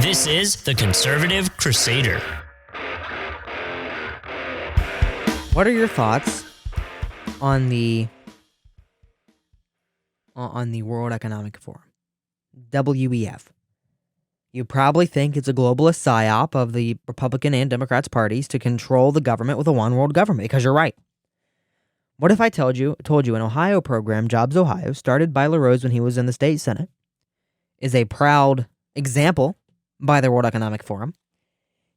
This is the Conservative Crusader. What are your thoughts on the World Economic Forum, WEF? You probably think it's a globalist psyop of the Republican and Democrats parties to control the government with a one world government, because you're right. What if I told you an Ohio program, Jobs Ohio, started by LaRose when he was in the state senate, is a proud example by the World Economic Forum,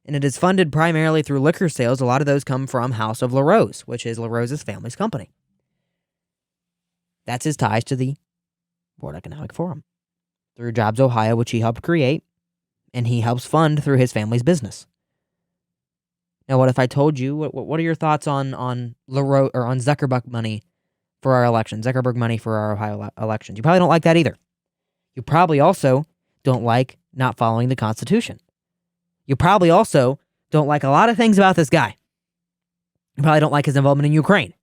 and it is funded primarily through liquor sales. A lot of those come from House of LaRose, which is LaRose's family's company. That's his ties to the World Economic Forum through Jobs Ohio, which he helped create, and he helps fund through his family's business. Now, what if I told you, what are your thoughts on LaRose, or on Zuckerberg money for our election, Zuckerberg money for our Ohio elections? You probably don't like that either. You probably also don't like not following the Constitution. You probably also don't like a lot of things about this guy. You probably don't like his involvement in Ukraine.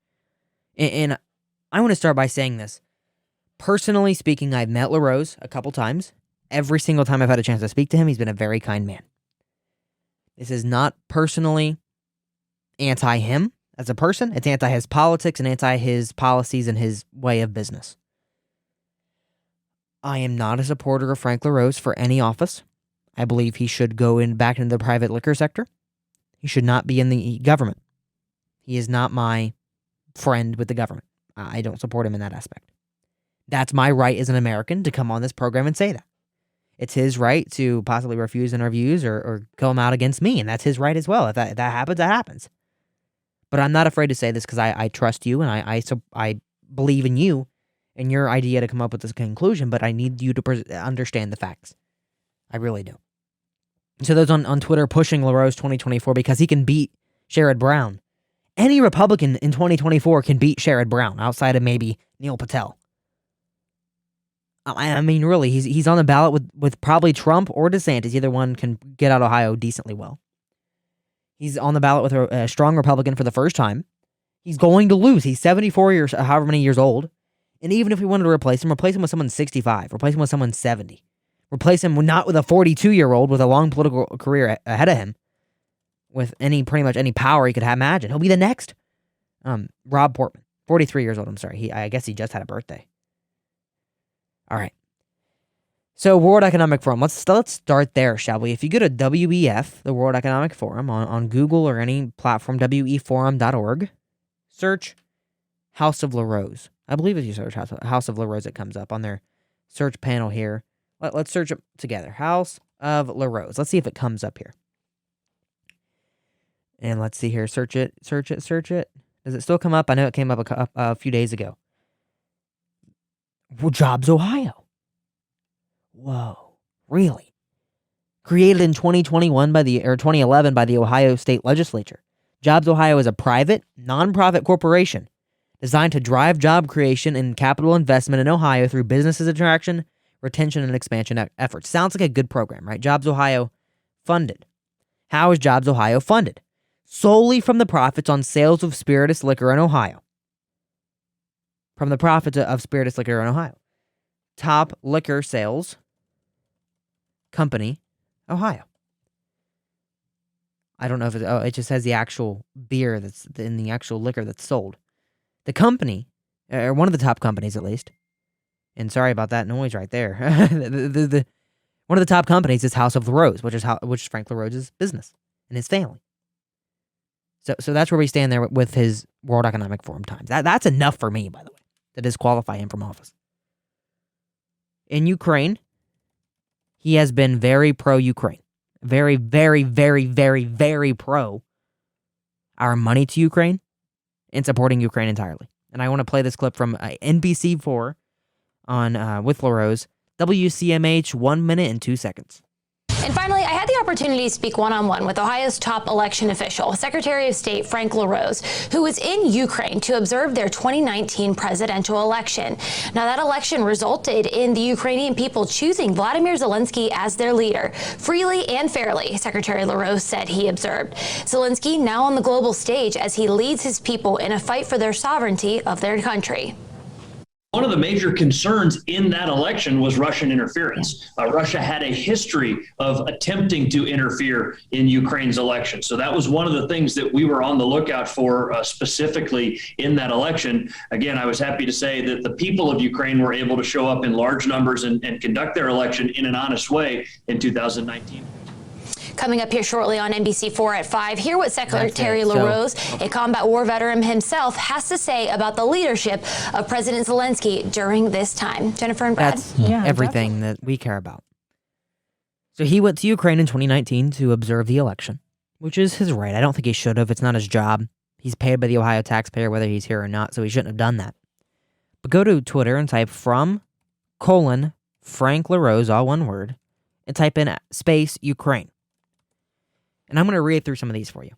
And I want to start by saying this. Personally speaking, I've met LaRose a couple times. Every single time I've had a chance to speak to him, he's been a very kind man. This is not personally anti-him as a person. It's anti his politics and anti his policies and his way of business. I am not a supporter of Frank LaRose for any office. I believe he should go back into the private liquor sector. He should not be in the government. He is not my friend with the government. I don't support him in that aspect. That's my right as an American to come on this program and say that. It's his right to possibly refuse interviews or come out against me, and that's his right as well. If that happens, that happens. But I'm not afraid to say this because I trust you, and I believe in you and your idea to come up with this conclusion, but I need you to understand the facts. I really do. So those on Twitter pushing LaRose 2024 because he can beat Sherrod Brown. Any Republican in 2024 can beat Sherrod Brown outside of maybe Neil Patel. I mean, really, he's on the ballot with probably Trump or DeSantis. Either one can get out Ohio decently well. He's on the ballot with a strong Republican for the first time. He's going to lose. He's 74 years, however many years old. And even if we wanted to replace him with someone 65, replace him with someone 70. Replace him not with a 42-year-old with a long political career ahead of him, with pretty much any power he could have imagined. He'll be the next Rob Portman, 43 years old. I'm sorry. I guess he just had a birthday. All right. So World Economic Forum. Let's start there, shall we? If you go to WEF, the World Economic Forum, on Google or any platform, weforum.org, search House of LaRose. I believe if you search House of LaRose, it comes up on their search panel here. Let's search it together. House of LaRose. Let's see if it comes up here. And let's see here. Search it. Does it still come up? I know it came up a few days ago. Well, Jobs Ohio. Whoa. Really? Created in 2011 by the Ohio State Legislature. Jobs Ohio is a private, nonprofit corporation designed to drive job creation and capital investment in Ohio through businesses attraction, retention, and expansion efforts. Sounds like a good program, right? Jobs Ohio funded. How is Jobs Ohio funded? Solely from the profits on sales of spirituous liquor in Ohio. From the profits of spirituous liquor in Ohio. Top liquor sales company, Ohio. I don't know if it just has the actual beer that's in the actual liquor that's sold. The company, or one of the top companies at least, and sorry about that noise right there. One of the top companies is House of LaRose, which is Frank LaRose's business and his family. So that's where we stand there with his World Economic Forum times. That's enough for me, by the way, to disqualify him from office. In Ukraine, he has been very pro-Ukraine. Very, very, very, very, very pro our money to Ukraine and supporting Ukraine entirely. And I want to play this clip from NBC4 on with LaRose, WCMH, 1 minute and 2 seconds. And finally, I had the opportunity to speak one-on-one with Ohio's top election official, Secretary of State Frank LaRose, who was in Ukraine to observe their 2019 presidential election. Now, that election resulted in the Ukrainian people choosing Vladimir Zelensky as their leader, freely and fairly, Secretary LaRose said he observed. Zelensky now on the global stage as he leads his people in a fight for their sovereignty of their country. One of the major concerns in that election was Russian interference. Russia had a history of attempting to interfere in Ukraine's election. So that was one of the things that we were on the lookout for specifically in that election. Again, I was happy to say that the people of Ukraine were able to show up in large numbers and conduct their election in an honest way in 2019. Coming up here shortly on NBC4 at 5, hear what Secretary LaRose, a combat war veteran himself, has to say about the leadership of President Zelensky during this time. Jennifer and Brad. That's everything that we care about. So he went to Ukraine in 2019 to observe the election, which is his right. I don't think he should have. It's not his job. He's paid by the Ohio taxpayer whether he's here or not, so he shouldn't have done that. But go to Twitter and type Frank LaRose, all one word, and type in space Ukraine. And I'm going to read through some of these for you.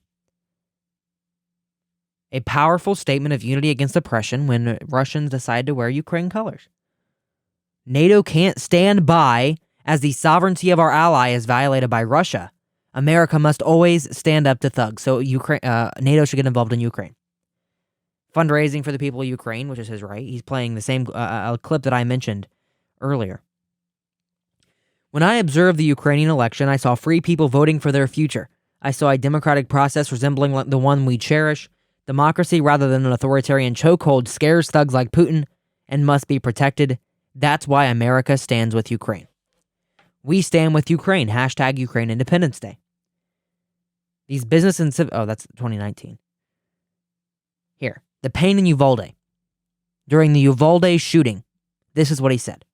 A powerful statement of unity against oppression when Russians decide to wear Ukraine colors. NATO can't stand by as the sovereignty of our ally is violated by Russia. America must always stand up to thugs. So NATO should get involved in Ukraine. Fundraising for the people of Ukraine, which is his right. He's playing the same clip that I mentioned earlier. When I observed the Ukrainian election, I saw free people voting for their future. I saw a democratic process resembling the one we cherish. Democracy, rather than an authoritarian chokehold, scares thugs like Putin and must be protected. That's why America stands with Ukraine. We stand with Ukraine. Hashtag Ukraine Independence Day. These business and civic... Oh, that's 2019. Here. The pain in Uvalde. During the Uvalde shooting, this is what he said.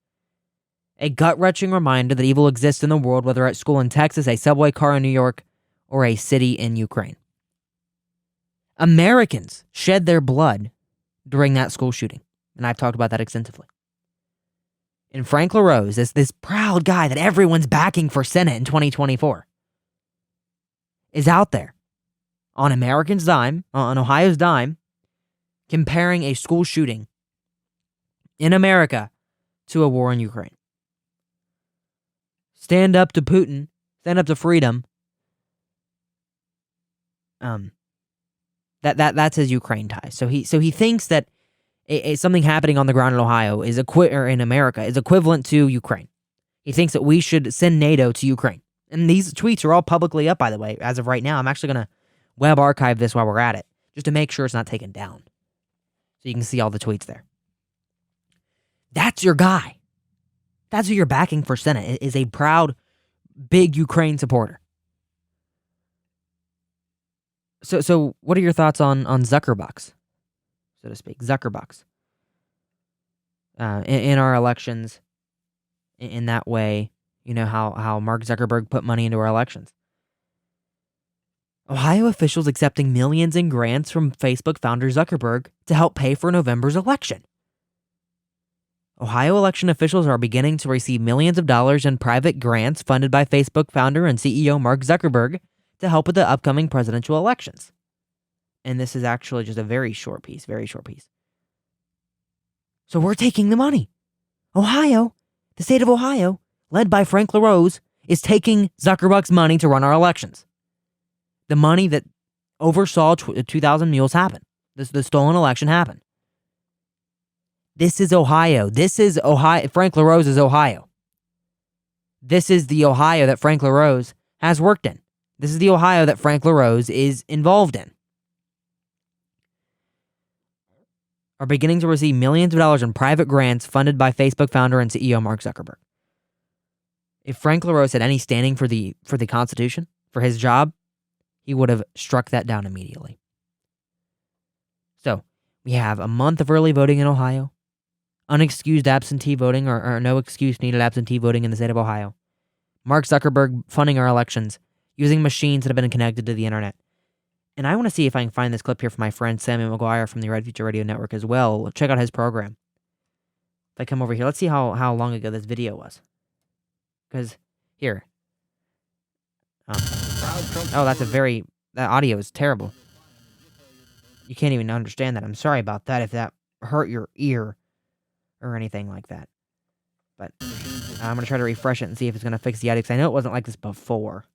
A gut-wrenching reminder that evil exists in the world, whether at school in Texas, a subway car in New York, or a city in Ukraine. Americans shed their blood during that school shooting, and I've talked about that extensively. And Frank LaRose, this proud guy that everyone's backing for Senate in 2024, is out there on Americans' dime, on Ohio's dime, comparing a school shooting in America to a war in Ukraine. Stand up to Putin, stand up to freedom. That's his Ukraine ties. So he thinks that something happening on the ground in Ohio or in America is equivalent to Ukraine. He thinks that we should send NATO to Ukraine. And these tweets are all publicly up, by the way, as of right now. I'm actually going to web archive this while we're at it, just to make sure it's not taken down. So you can see all the tweets there. That's your guy. That's who you're backing for Senate, is a proud, big Ukraine supporter. So what are your thoughts on Zuckerbucks, so to speak? Zuckerbucks. In our elections, in that way, you know how Mark Zuckerberg put money into our elections. Ohio officials accepting millions in grants from Facebook founder Zuckerberg to help pay for November's election. Ohio election officials are beginning to receive millions of dollars in private grants funded by Facebook founder and CEO Mark Zuckerberg to help with the upcoming presidential elections. And this is actually just a very short piece. So we're taking the money. Ohio, the state of Ohio, led by Frank LaRose, is taking Zuckerberg's money to run our elections. The money that oversaw 2,000 mules happen. The stolen election happened. This is Ohio. Frank LaRose is Ohio. This is the Ohio that Frank LaRose has worked in. This is the Ohio that Frank LaRose is involved in. Are beginning to receive millions of dollars in private grants funded by Facebook founder and CEO Mark Zuckerberg. If Frank LaRose had any standing for the Constitution, for his job, he would have struck that down immediately. So, we have a month of early voting in Ohio, unexcused absentee voting or no excuse needed absentee voting in the state of Ohio, Mark Zuckerberg funding our elections, using machines that have been connected to the internet. And I want to see if I can find this clip here from my friend Samuel McGuire from the Red Future Radio Network as well. Check out his program. If I come over here, let's see how long ago this video was. Because, here. Oh, that audio is terrible. You can't even understand that. I'm sorry about that if that hurt your ear or anything like that. But I'm going to try to refresh it and see if it's going to fix the audio, because I know it wasn't like this before.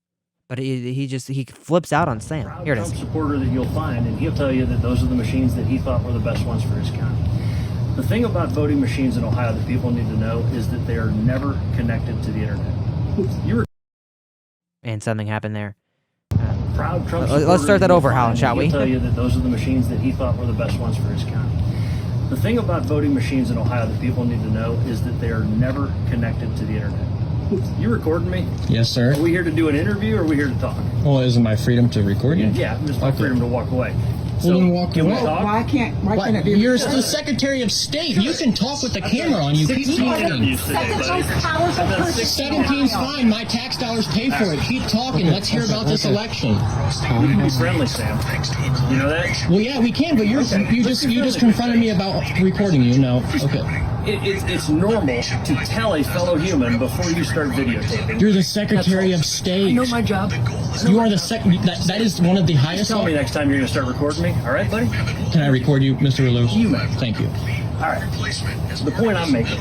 But he flips out on Sam. Here it is. Trump supporter that you'll find, and he'll tell you that those are the machines that he thought were the best ones for his county. The thing about voting machines in Ohio that people need to know is that they are never connected to the internet. You were And something happened there. proud Trump Let's start that over, Hal, shall we? He'll tell you that those are the machines that he thought were the best ones for his county. The thing about voting machines in Ohio that people need to know is that they are never connected to the internet. You recording me? Yes, sir. Are we here to do an interview or are we here to talk? Well, is it my freedom to record you? Yeah, it's my freedom to walk away. Well, then walk can we away. talk? Why can't it be? You're the Secretary of State. You can talk with the camera on. You keep talking. Second most powerful person. 17's fine. My tax dollars pay for it. Keep talking. Let's hear about this election. We can be friendly, Sam. You know that? Well, yeah, we can, but you just confronted me about recording you. No, okay. It's normal to tell a fellow human before you start videotaping. You're the Secretary of State. I know my job. You are the that is one of the highest. Tell me next time you're going to start recording me. All right, buddy? Can I record you, Mr. LaRose? You may. Thank you. All right. The point I'm making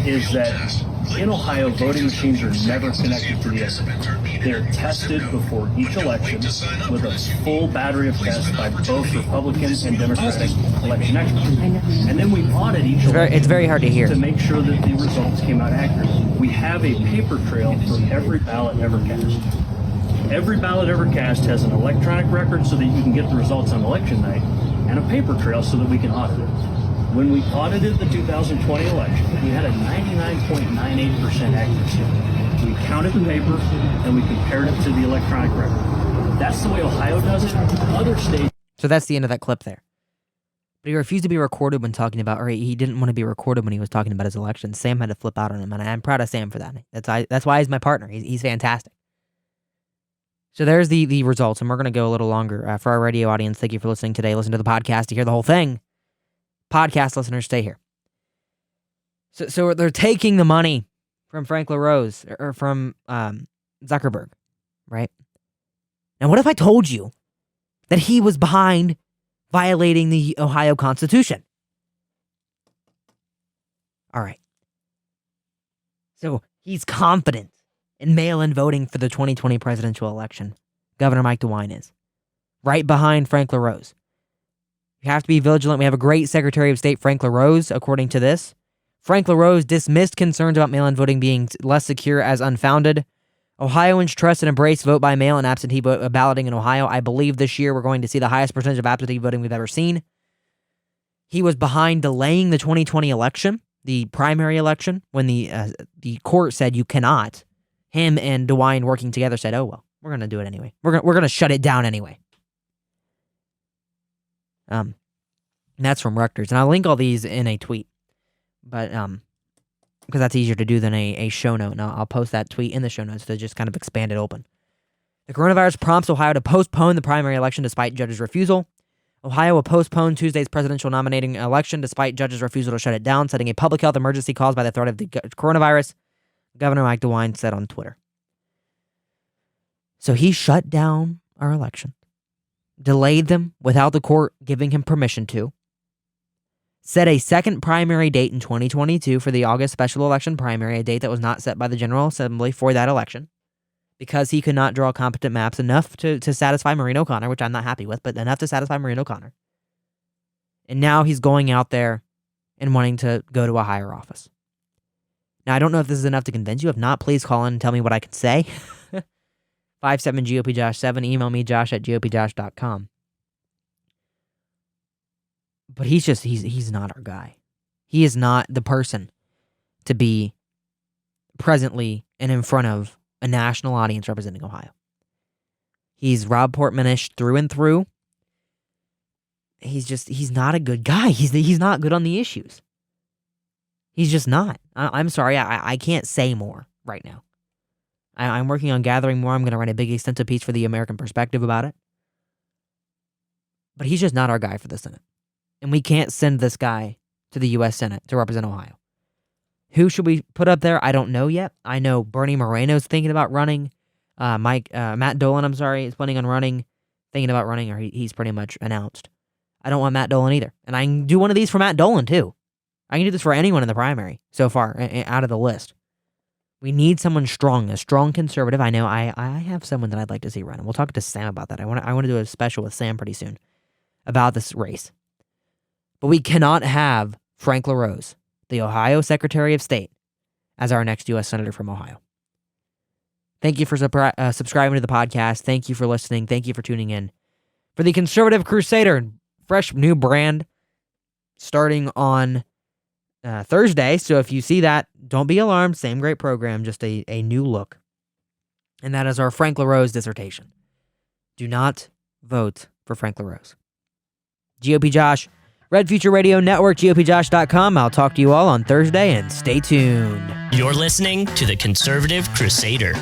is that in Ohio, voting machines are never connected to the internet. They're tested before each election with a full battery of tests by both Republican and Democratic election experts. And then we audit each election. It's very hard to hear. To make sure that the results came out accurate. We have a paper trail for every ballot ever cast. Every ballot ever cast has an electronic record so that you can get the results on election night, and a paper trail so that we can audit it. When we audited the 2020 election, we had a 99.98% accuracy. We counted the paper and we compared it to the electronic record. That's the way Ohio does it. Other states. So that's the end of that clip there. But he refused to be recorded when talking about, or he didn't want to be recorded when he was talking about his election. Sam had to flip out on him, and I'm proud of Sam for that. That's why he's my partner. He's fantastic. So there's the results, and we're going to go a little longer. For our radio audience, thank you for listening today. Listen to the podcast to hear the whole thing. Podcast listeners, stay here. So they're taking the money from Frank LaRose, or from Zuckerberg, right? Now, what if I told you that he was behind violating the Ohio Constitution? All right. So he's confident in mail-in voting for the 2020 presidential election. Governor Mike DeWine is. Right behind Frank LaRose. We have to be vigilant. We have a great Secretary of State, Frank LaRose, according to this. Frank LaRose dismissed concerns about mail-in voting being less secure as unfounded. Ohioans trust and embrace vote by mail and absentee balloting in Ohio. I believe this year we're going to see the highest percentage of absentee voting we've ever seen. He was behind delaying the 2020 election, the primary election, when the court said you cannot. Him and DeWine working together said, oh, well, we're going to do it anyway. We're going to shut it down anyway. And that's from Rutgers. And I'll link all these in a tweet. But, because that's easier to do than a show note. And I'll post that tweet in the show notes to just kind of expand it open. The coronavirus prompts Ohio to postpone the primary election despite judges' refusal. Ohio will postpone Tuesday's presidential nominating election despite judges' refusal to shut it down, citing a public health emergency caused by the threat of the coronavirus, Governor Mike DeWine said on Twitter. So he shut down our election, delayed them without the court giving him permission to, set a second primary date in 2022 for the August special election primary, a date that was not set by the General Assembly for that election, because he could not draw competent maps enough to satisfy Maureen O'Connor, which I'm not happy with, but enough to satisfy Maureen O'Connor. And now he's going out there and wanting to go to a higher office. Now, I don't know if this is enough to convince you. If not, please call in and tell me what I can say. 57GOP-Josh7. Email me, josh@gopjosh.com. But he's not our guy. He is not the person to be presently and in front of a national audience representing Ohio. He's Rob Portman-ish through and through. He's not a good guy. He's not good on the issues. He's just not. I'm sorry. I can't say more right now. I'm working on gathering more. I'm going to write a big extensive piece for the American Perspective about it. But he's just not our guy for the Senate. And we can't send this guy to the U.S. Senate to represent Ohio. Who should we put up there? I don't know yet. I know Bernie Moreno's thinking about running. Matt Dolan, is planning on running, thinking about running, or he's pretty much announced. I don't want Matt Dolan either. And I can do one of these for Matt Dolan, too. I can do this for anyone in the primary so far, out of the list. We need someone strong, a strong conservative. I know I have someone that I'd like to see run. And we'll talk to Sam about that. I want to do a special with Sam pretty soon about this race. But we cannot have Frank LaRose, the Ohio Secretary of State, as our next U.S. Senator from Ohio. Thank you for subscribing to the podcast. Thank you for listening. Thank you for tuning in. For the Conservative Crusader, fresh new brand starting on Thursday. So if you see that, don't be alarmed. Same great program, just a new look. And that is our Frank LaRose dissertation. Do not vote for Frank LaRose. GOP Josh, Red Future Radio Network, GOPJosh.com. I'll talk to you all on Thursday, and stay tuned. You're listening to the Conservative Crusader.